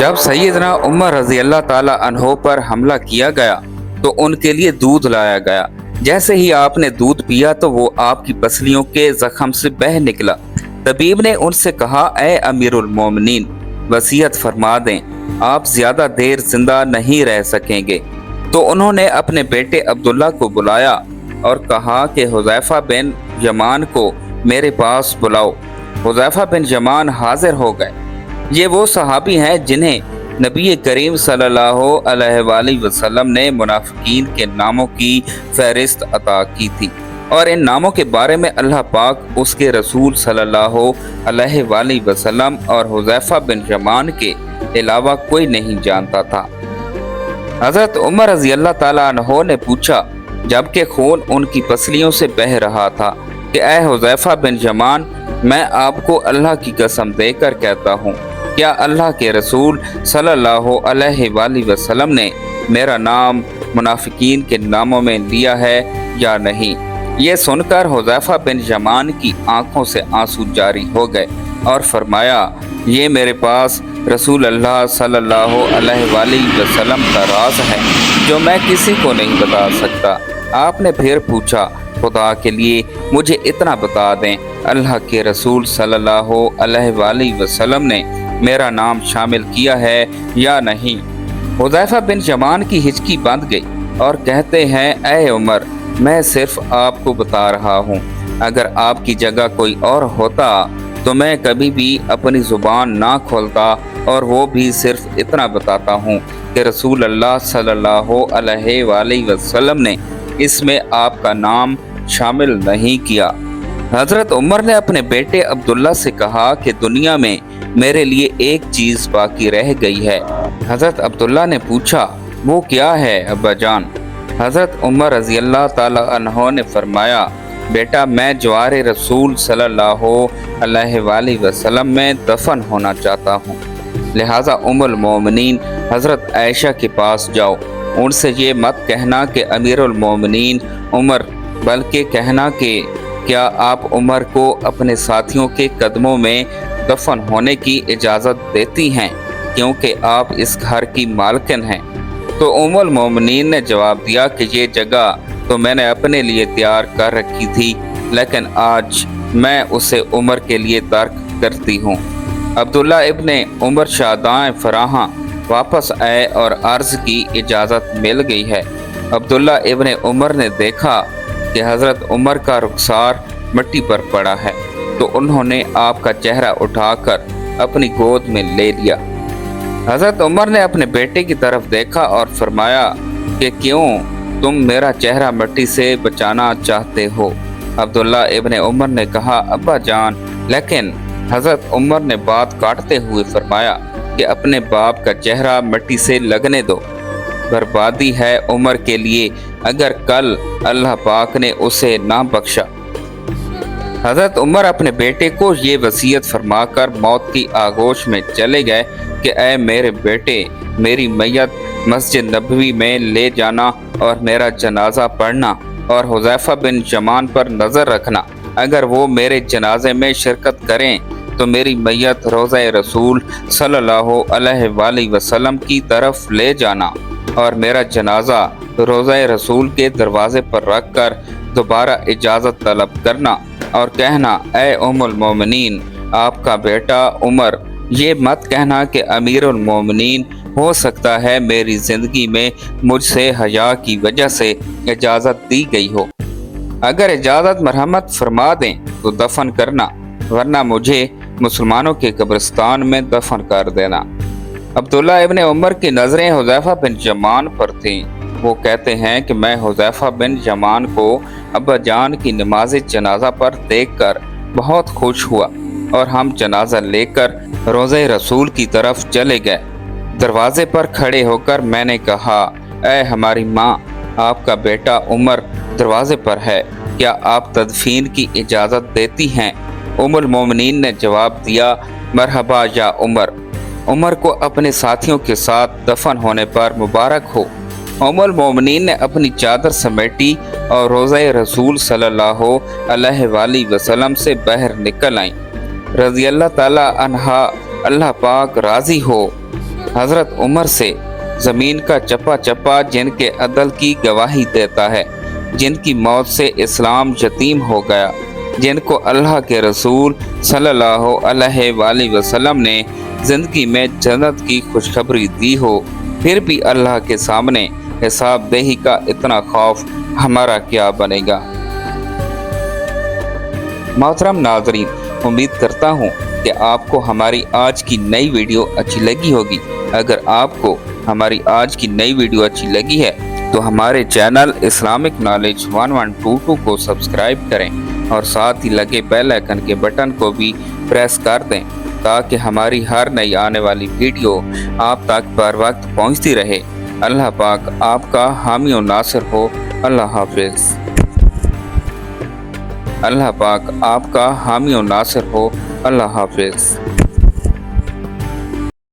जब सैयदना उमर रजी अल्लाह ताला अन्हो पर हमला किया गया तो उनके लिए दूध लाया गया। जैसे ही आपने दूध पिया तो वो आपकी पसलियों के जख्म से बह निकला। तबीब ने उनसे कहा, ए अमीरुल मोमिनीन, वसीयत फरमा दें, आप ज्यादा देर जिंदा नहीं रह सकेंगे। तो उन्होंने अपने बेटे अब्दुल्ला को बुलाया और कहा कि हुज़ैफा बिन यमान को मेरे पास बुलाओ। हुज़ैफा बिन यमान हाजिर हो गए। ये वो सहाबी हैं जिन्हें नबी करीम सल्लल्लाहु अलैहि वसल्लम ने मुनाफिकीन के नामों की फहरिस्त अता की थी और इन नामों के बारे में अल्लाह पाक उसके रसूल सल्लल्लाहु अलैहि वसल्लम और हुज़ैफा बिन यमान के अलावा कोई नहीं जानता था। हज़रत उमर रज़ी अल्लाह ताला अन्हो ने पूछा, जबकि खून उनकी पसलियों से बह रहा था, कि ऐ हुज़ैफा बिन यमान, मैं आपको अल्लाह की कसम देकर कहता हूँ, क्या अल्लाह के रसूल सल्लल्लाहु अलैहि वसल्लम ने मेरा नाम मुनाफिकीन के नामों में लिया है या नहीं? ये सुनकर हुज़ैफा बिन यमान की आंखों से आंसू जारी हो गए और फरमाया, ये मेरे पास रसूल अल्लाह सल्लल्लाहु अलैहि वसल्लम का राज है जो मैं किसी को नहीं बता सकता। आपने फिर पूछा, खुदा के लिए मुझे इतना बता दें, अल्लाह के रसूल सल्लल्लाहु अलैहि वसल्लम ने मेरा नाम शामिल किया है या नहीं? हुज़ैफा बिन यमान की हिचकी बंध गई और कहते हैं, ऐ उमर, मैं सिर्फ आपको बता रहा हूँ, अगर आपकी जगह कोई और होता तो मैं कभी भी अपनी ज़ुबान ना खोलता और वो भी सिर्फ इतना बताता हूँ कि रसूल अल्लाह सल्लल्लाहु अलैहि वसल्लम ने इसमें आपका नाम शामिल नहीं किया। हज़रत उमर ने अपने बेटे अब्दुल्ला से कहा कि दुनिया में मेरे लिए एक चीज़ बाकी रह गई है। हज़रत अब्दुल्ला ने पूछा, वो क्या है अब्बा जान? हज़रत उमर रज़ी अल्लाह ताला अन्हो ने फरमाया, बेटा, मैं जवार रसूल सल्लल्लाहु अलैहि वसल्लम में दफन होना चाहता हूँ। लिहाजा उम्मुल मोमिनीन हज़रत आयशा के पास जाओ, उनसे ये मत कहना कि अमीरुल मोमिनीन उमर, बल्कि कहना कि क्या आप उमर को अपने साथियों के कदमों में दफन होने की इजाज़त देती हैं, क्योंकि आप इस घर की मालकिन हैं। तो उम्मुल मोमिनीन ने जवाब दिया कि ये जगह तो मैंने अपने लिए तैयार कर रखी थी, लेकिन आज मैं उसे उमर के लिए तर्क करती हूँ। अब्दुल्ला इब्ने उमर शादाए फराहा वापस आए और अर्ज़ की इजाज़त मिल गई है। अब्दुल्ला इब्ने उमर ने देखा कि हज़रत उमर का रुखसार मिट्टी पर पड़ा है, तो उन्होंने आपका चेहरा उठाकर अपनी गोद में ले लिया। हज़रत उमर ने अपने बेटे की तरफ देखा और फरमाया कि क्यों तुम मेरा चेहरा मिट्टी से बचाना चाहते हो? अब्दुल्ला इब्ने उमर ने कहा, अब्बा जान, लेकिन हज़रत उमर ने बात काटते हुए फरमाया कि अपने बाप का चेहरा मिट्टी से लगने दो। बर्बादी है उमर के लिए अगर कल अल्लाह पाक ने उसे ना बख्शा। हज़रत उमर अपने बेटे को ये वसीयत फरमाकर मौत की आगोश में चले गए कि ऐ मेरे बेटे, मेरी मैयत मस्जिद नबवी में ले जाना और मेरा जनाजा पढ़ना और हुज़ैफा बिन यमान पर नज़र रखना। अगर वो मेरे जनाजे में शिरकत करें तो मेरी मैयत रोज़ा रसूल सल्लल्लाहु अलैहि वसल्लम की तरफ ले जाना और मेरा जनाजा रोज़ा रसूल के दरवाज़े पर रख कर दोबारा इजाज़त तलब करना और कहना, ऐ उम्मुल मोमिनीन, आपका बेटा उमर, ये मत कहना कि अमीरुल मोमिनीन, हो सकता है मेरी ज़िंदगी में मुझसे हया की वजह से इजाज़त दी गई हो। अगर इजाज़त मरहमत फरमा दें तो दफन करना, वरना मुझे मुसलमानों के कब्रिस्तान में दफन कर देना। अब्दुल्ला इब्ने उमर की नज़रें हुज़ैफा बिन यमान पर थीं। वो कहते हैं कि मैं हुज़ैफा बिन यमान को अब्बा जान की नमाज जनाजा पर देखकर बहुत खुश हुआ और हम जनाजा लेकर रोज़े रसूल की तरफ चले गए। दरवाजे पर खड़े होकर मैंने कहा, ऐ हमारी माँ, आपका बेटा उमर दरवाजे पर है, क्या आप तदफीन की इजाज़त देती हैं? उम्मुल मोमिनीन ने जवाब दिया, मरहबा या उमर, उमर को अपने साथियों के साथ दफन होने पर मुबारक हो। उम्मुल मोमिनीन ने अपनी चादर समेटी और रोज़ा रसूल सल्लल्लाहु अलैहि वसल्लम से बाहर निकल आई। रज़ी अल्लाह ताला अन्हा, अल्लाह पाक राज़ी हो, हज़रत उमर से ज़मीन का चप्पा चप्पा जिनके अदल की गवाही देता है, जिनकी मौत से इस्लाम यतीम हो गया, जिनको अल्लाह के रसूल सल्लल्लाहु अलैहि वसल्लम ने ज़िंदगी में जन्नत की खुशखबरी दी हो, फिर भी अल्लाह के सामने हिसाब देही का इतना खौफ हमारा क्या बनेगा। मोहतरम नाज़रीन, उम्मीद करता हूँ कि आपको हमारी आज की नई वीडियो अच्छी लगी होगी। अगर आपको हमारी आज की नई वीडियो अच्छी लगी है तो हमारे चैनल इस्लामिक नॉलेज 1122 को सब्सक्राइब करें और साथ ही लगे बेल आइकन के बटन को भी प्रेस कर दें ताकि हमारी हर नई आने वाली वीडियो आप तक बर वक्त पहुँचती रहे। अल्लाह पाक आपका हामी और नासिर हो। अल्लाह हाफिज़। अल्लाह पाक आपका हामी और नासिर हो। अल्लाह हाफिज़।